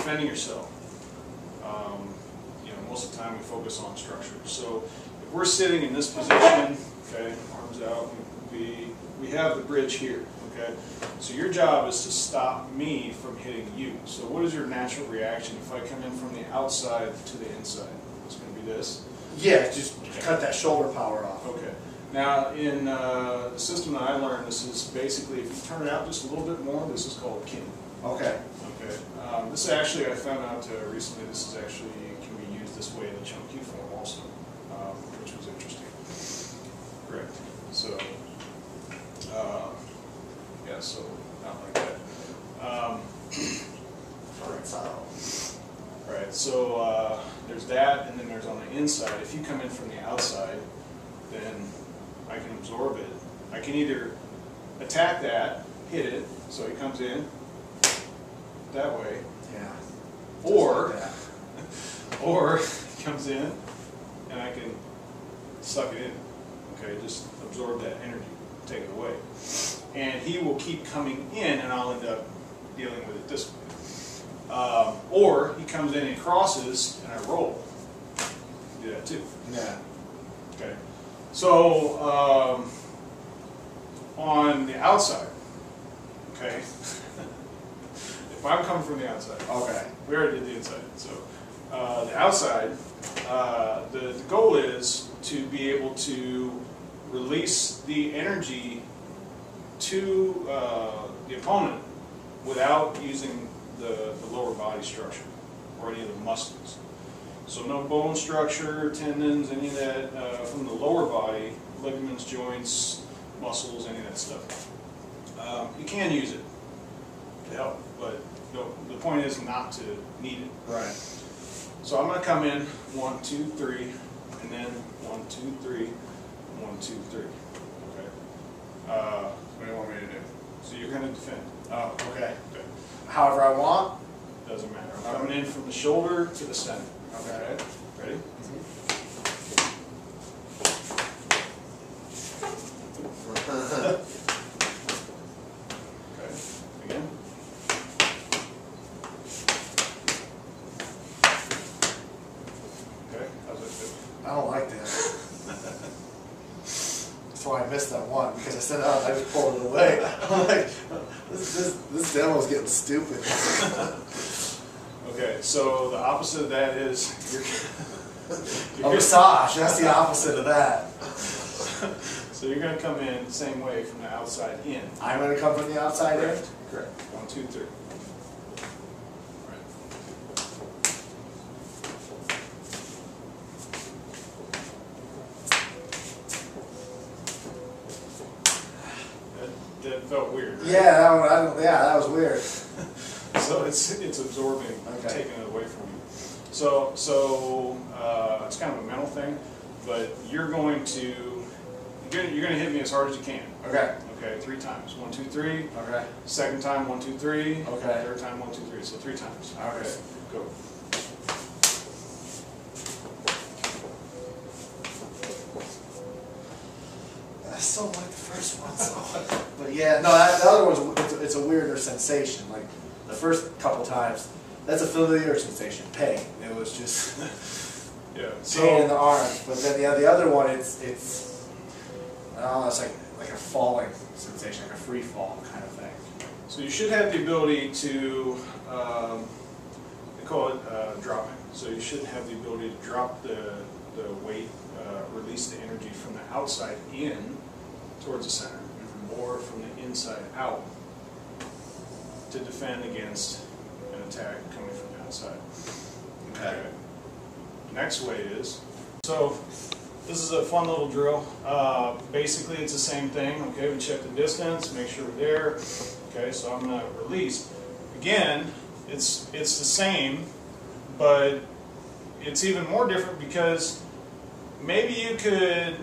defending yourself. You know, most of the time we focus on structure. So if we're sitting in this position, okay, arms out, we have the bridge here, okay? So your job is to stop me from hitting you. So what is your natural reaction if I come in from the outside to the inside? It's going to be this. Yeah, just cut that shoulder power off. Okay. Now, in the system that I learned, this is basically, if you turn it out just a little bit more, this is called kin. Okay. Okay. This actually, I found out recently, this is actually, can be used this way in the chunky form also, which was interesting. Correct. So, yeah, so not like that. Alright, so there's that, and then there's on the inside. If you come in from the outside, then I can absorb it. I can either attack that, hit it, so he comes in that way. Yeah. Or, like that. or he comes in and I can suck it in. Okay, just absorb that energy, take it away. And he will keep coming in and I'll end up dealing with it this way. Or he comes in and crosses and I roll. Do that too. Yeah. Okay. So on the outside, okay, if I'm coming from the outside, Okay. we already did the inside. So the outside, the goal is to be able to release the energy to the opponent without using the lower body structure or any of the muscles. So no bone structure, tendons, any of that from the lower body, ligaments, joints, muscles, any of that stuff. You can use it to help, but the point is not to need it. Right. So I'm going to come in 1, 2, 3, and then 1, 2, 3, 1, 2, 3. Okay. What do you want me to do? So you're going to defend. Oh, okay. Okay. However I want. Doesn't matter. I'm coming in from the shoulder to the center. Okay. Ready? Okay. Again. Okay. How's that feel? I don't like that. That's why I missed that one, because I said, oh, I just pulled it away. I'm like, this demo's getting stupid. Okay, so the opposite of that is A massage, that's the opposite of that. So you're going to come in the same way from the outside in. I'm going to come from the outside in? Correct. 1, 2, 3. That felt weird, right? Yeah, that was weird. So it's absorbing, taking it away from you. So it's kind of a mental thing, but you're going to hit me as hard as you can. Okay. Okay, 3 times. 1, 2, 3. Okay. Second time, 1, 2, 3. Okay. Third time, 1, 2, 3. So 3 times. Okay. Go. I still like the first one, so. But yeah, no, the other one's it's a weirder sensation. Like the first couple times, that's a familiar sensation, pain. It was just Yeah. pain in the arms. But then the other one, it's I don't know, it's like a falling sensation, like a free fall kind of thing. So you should have the ability to, they call it dropping. So you should have the ability to drop the weight, release the energy from the outside in towards the center, or from the inside out to defend against an attack coming from the outside. Okay. Next way is, so this is a fun little drill. Basically it's the same thing. Okay, we check the distance, make sure we're there. Okay, so I'm going to release. Again, it's the same, but it's even more different because maybe you could,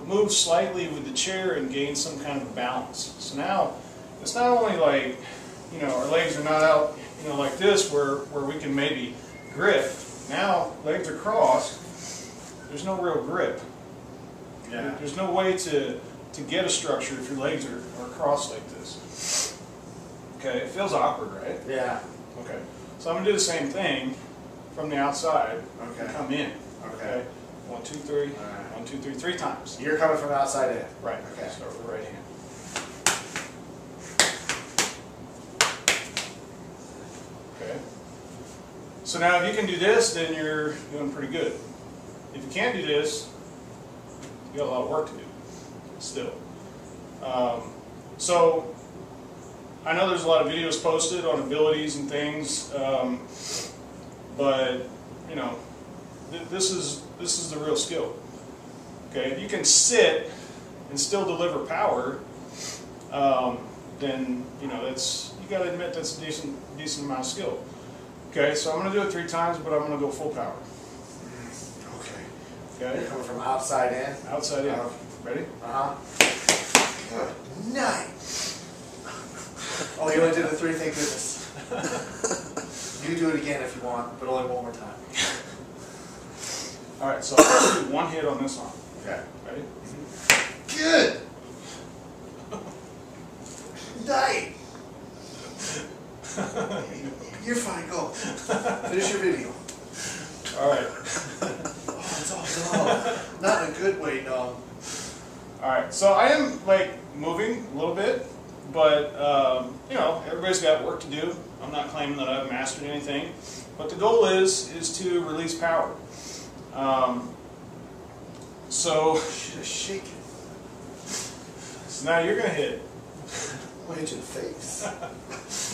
move slightly with the chair and gain some kind of balance. So now, it's not only like, our legs are not out, like this where we can maybe grip. Now, legs are crossed, there's no real grip. Yeah. There's no way to get a structure if your legs are crossed like this. Okay, it feels awkward, right? Yeah. Okay. So I'm going to do the same thing from the outside. Okay. And come in. Okay. 1, 2, 3. Right. 1, 2, 3, 3 times. You're coming from the outside in. Right. Okay. Start with the right hand. Okay. So now if you can do this, then you're doing pretty good. If you can't do this, you got a lot of work to do still. So I know there's a lot of videos posted on abilities and things, but you know, this is the real skill. Okay, if you can sit and still deliver power, then you know you got to admit that's a decent amount of skill. Okay, so I'm going to do it 3 times, but I'm going to go full power. Okay. You're coming from outside in? Outside in. Ready? Uh-huh. Good night. Oh, you only did the 3, thank goodness. You do it again if you want, but only 1 more time. Alright, so I'll do 1 hit on this arm. Okay. Ready? Good. Night. You're fine, go. Finish your video. Alright. Oh, it's all numb. Not in a good way, numb. Alright, so I am like moving a little bit, but you know, everybody's got work to do. I'm not claiming that I've mastered anything, but the goal is to release power. So Should have shaken. So now you're gonna hit. I'll hit you in the face.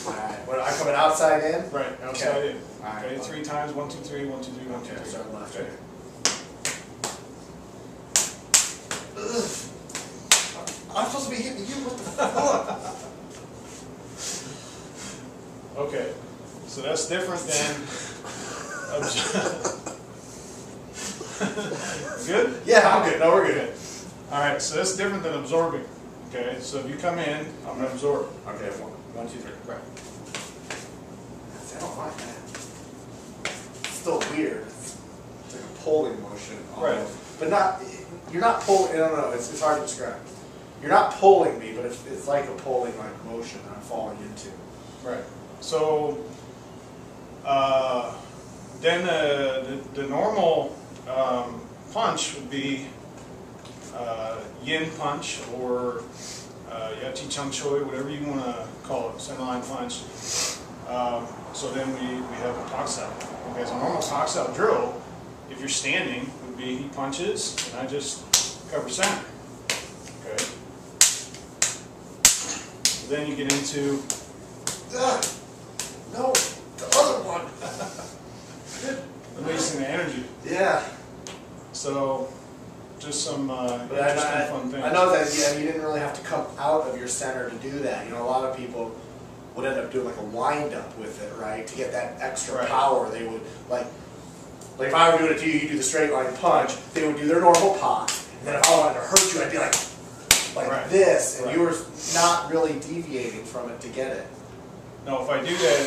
Alright, what, I'm coming outside in? Right, outside in. Alright, Okay, 3 times, 1, 2, 3, 1, 2, 3, 1, 2, 3. Start left. Okay. I'm supposed to be hitting you, what the fuck? Okay, so that's different than good? Yeah, I'm good. No, we're good. Alright, so that's different than absorbing. Okay, so if you come in, I'm going to absorb. Okay, 1, 2, 3. Right. I don't like that. It's still weird. It's like a pulling motion. Right. But not, you're not pulling, I don't know, it's hard to describe. You're not pulling me, but it's like a pulling like motion that I'm falling into. Right. So then the normal punch would be yin punch or yachi chung choi, whatever you want to call it, center line punch. So then we have a tox out. Okay, so a normal tox out drill, if you're standing, would be he punches and I just cover center. Okay. Then you get into no, the other one. releasing the energy. Yeah. So just some But interesting fun things. I know that you didn't really have to come out of your center to do that. You know, a lot of people would end up doing like a wind up with it, right? To get that extra Right. power, they would like if I were doing it to you, you do the straight line punch. They would do their normal pop, and then if I wanted to hurt you, I'd be like Right. this, and Right. you were not really deviating from it to get it. Now, if I do that,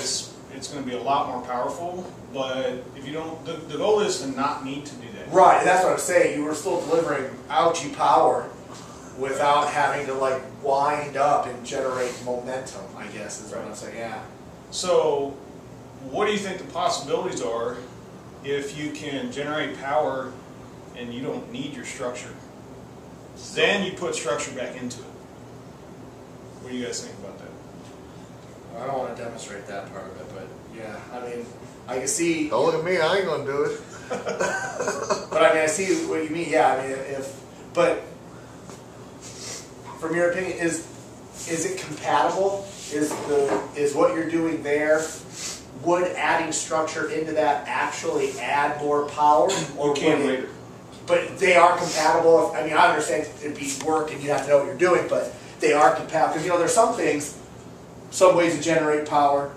it's going to be a lot more powerful. But if you don't, the goal is to not need to do that. Right, and that's what I'm saying. You were still delivering ouchie power without having to like wind up and generate momentum, I guess is what I'm saying. Yeah. So, what do you think the possibilities are if you can generate power and you don't need your structure? Then you put structure back into it. What do you guys think about that? I don't want to demonstrate that part of it, but yeah, I mean, I can see. Don't look at me, I ain't gonna do it. But I mean, I see what you mean. Yeah, I mean, but from your opinion, is it compatible? Is what you're doing there? Would adding structure into that actually add more power, or You can would it- later. But they are compatible. I mean, I understand it'd be work and you have to know what you're doing, but they are compatible. Because, you know, there's some things, some ways to generate power,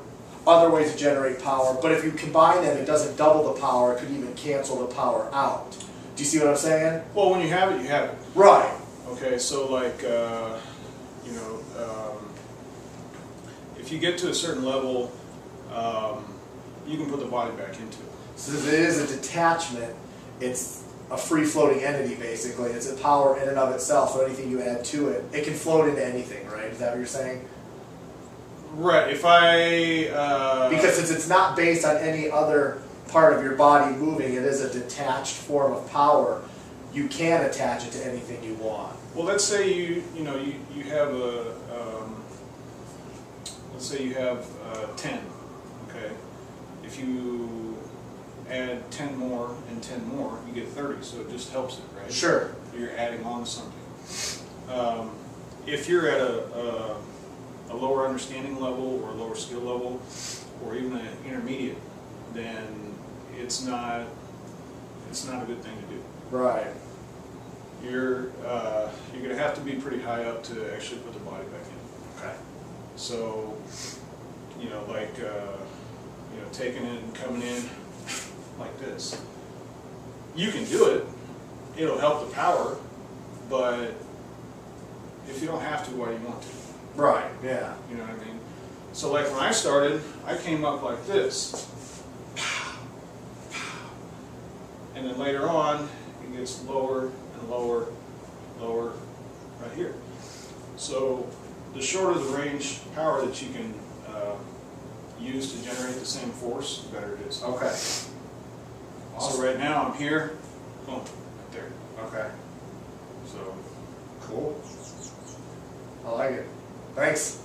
other ways to generate power, but if you combine them, it doesn't double the power, it could even cancel the power out. Do you see what I'm saying? Well, when you have it, you have it. Right. Okay, so like, you know, if you get to a certain level, you can put the body back into it. So if it is a detachment, it's a free-floating entity, basically. It's a power in and of itself, so anything you add to it, it can float into anything, right? Is that what you're saying? Right. If I because since it's not based on any other part of your body moving, it is a detached form of power. You can attach it to anything you want. well, let's say you have a let's say you have 10. Okay. If you add 10 more and 10 more, you get 30. So it just helps it, right? Sure. You're adding on to something. If you're at a lower understanding level or a lower skill level, or even an intermediate, then it's not a good thing to do. Right. You're going to have to be pretty high up to actually put the body back in. Okay. So, like taking it and coming in like this. You can do it. It'll help the power, but if you don't have to, why do you want to? Right. Yeah. You know what I mean? So like when I started, I came up like this. And then later on, it gets lower and lower, lower, right here. So the shorter the range power that you can use to generate the same force, the better it is. Okay. So right now I'm here, boom, right there. Okay. So Cool. I like it. Thanks.